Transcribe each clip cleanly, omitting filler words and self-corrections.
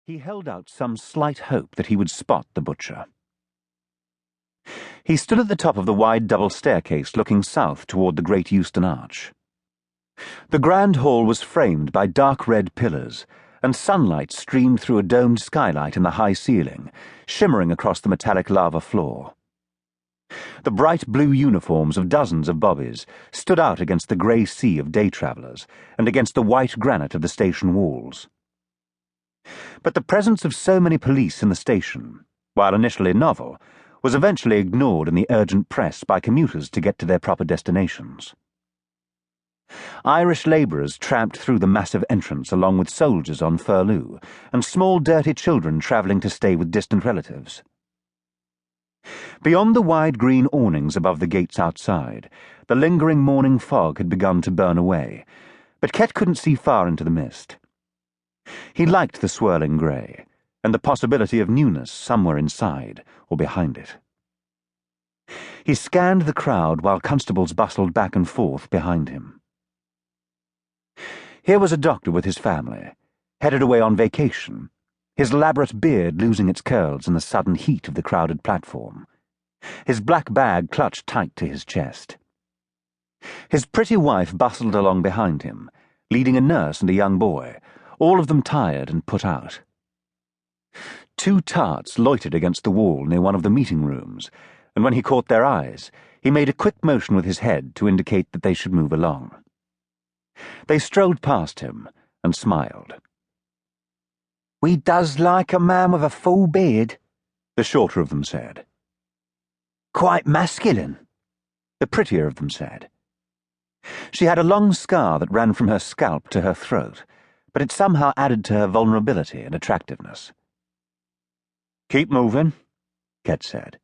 He held out some slight hope that he would spot the butcher. He stood at the top of the wide double staircase looking south toward the Great Euston Arch. The grand hall was framed by dark red pillars, and sunlight streamed through a domed skylight in the high ceiling, shimmering across the metallic lava floor. The bright blue uniforms of dozens of bobbies stood out against the grey sea of day travellers and against the white granite of the station walls. But the presence of so many police in the station, while initially novel, was eventually ignored in the urgent press by commuters to get to their proper destinations. Irish labourers tramped through the massive entrance along with soldiers on furlough and small dirty children travelling to stay with distant relatives. Beyond the wide green awnings above the gates outside, the lingering morning fog had begun to burn away, but Ket couldn't see far into the mist. He liked the swirling grey, and the possibility of newness somewhere inside or behind it. He scanned the crowd while constables bustled back and forth behind him. Here was a doctor with his family, headed away on vacation, his elaborate beard losing its curls in the sudden heat of the crowded platform, his black bag clutched tight to his chest. His pretty wife bustled along behind him, leading a nurse and a young boy, all of them tired and put out. Two tarts loitered against the wall near one of the meeting rooms, and when he caught their eyes, he made a quick motion with his head to indicate that they should move along. They strolled past him and smiled. "We does like a man with a full beard," the shorter of them said. "Quite masculine," the prettier of them said. She had a long scar that ran from her scalp to her throat, but it somehow added to her vulnerability and attractiveness. "Keep moving," Ket said.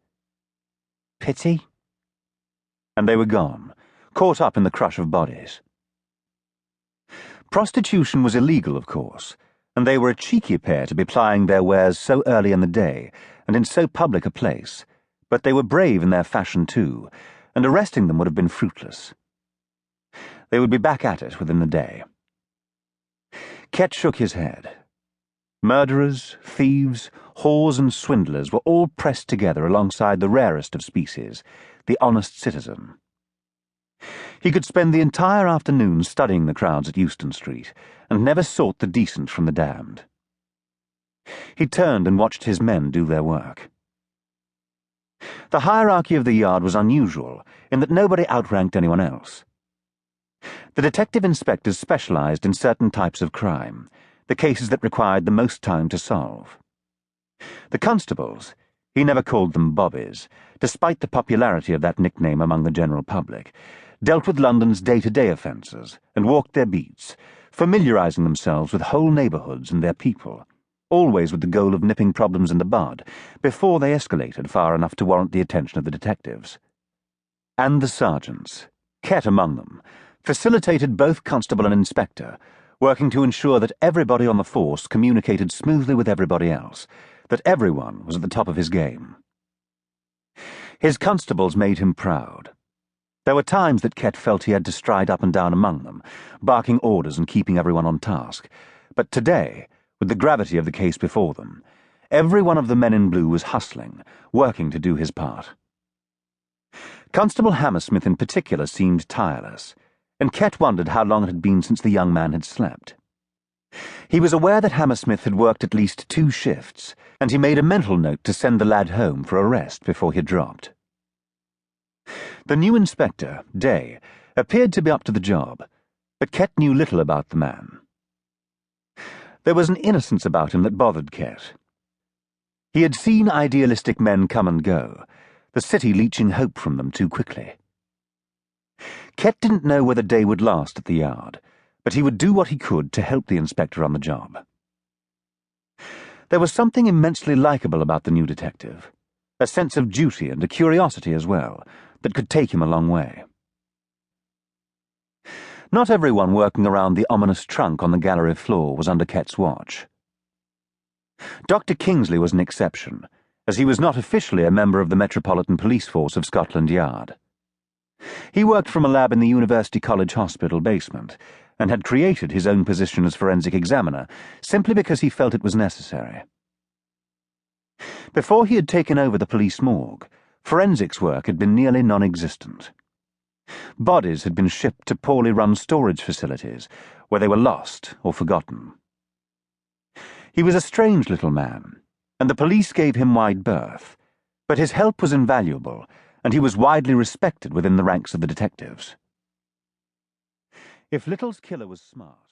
"Pity?" And they were gone, caught up in the crush of bodies. Prostitution was illegal, of course, and they were a cheeky pair to be plying their wares so early in the day and in so public a place, but they were brave in their fashion too, and arresting them would have been fruitless. They would be back at it within the day. Ket shook his head. Murderers, thieves, whores and swindlers were all pressed together alongside the rarest of species, the honest citizen. He could spend the entire afternoon studying the crowds at Euston Street, and never sort the decent from the damned. He turned and watched his men do their work. The hierarchy of the yard was unusual, in that nobody outranked anyone else. The detective inspectors specialised in certain types of crime, the cases that required the most time to solve. The constables, he never called them bobbies, despite the popularity of that nickname among the general public, dealt with London's day-to-day offences and walked their beats, familiarising themselves with whole neighbourhoods and their people, always with the goal of nipping problems in the bud before they escalated far enough to warrant the attention of the detectives. And the sergeants, Ket among them, facilitated both constable and inspector, working to ensure that everybody on the force communicated smoothly with everybody else, that everyone was at the top of his game. His constables made him proud. There were times that Ket felt he had to stride up and down among them, barking orders and keeping everyone on task, but today, with the gravity of the case before them, every one of the men in blue was hustling, working to do his part. Constable Hammersmith in particular seemed tireless, and Ket wondered how long it had been since the young man had slept. He was aware that Hammersmith had worked at least 2 shifts, and he made a mental note to send the lad home for a rest before he dropped. The new inspector, Day, appeared to be up to the job, but Ket knew little about the man. There was an innocence about him that bothered Ket. He had seen idealistic men come and go, the city leeching hope from them too quickly. Ket didn't know whether Day would last at the yard, but he would do what he could to help the inspector on the job. There was something immensely likeable about the new detective, a sense of duty and a curiosity as well, that could take him a long way. Not everyone working around the ominous trunk on the gallery floor was under Ket's watch. Dr. Kingsley was an exception, as he was not officially a member of the Metropolitan Police force of Scotland Yard. He worked from a lab in the University College Hospital basement, and had created his own position as forensic examiner simply because he felt it was necessary. Before he had taken over the police morgue, forensics work had been nearly non-existent. Bodies had been shipped to poorly run storage facilities, where they were lost or forgotten. He was a strange little man, and the police gave him wide berth, but his help was invaluable, and he was widely respected within the ranks of the detectives. If Little's killer was smart,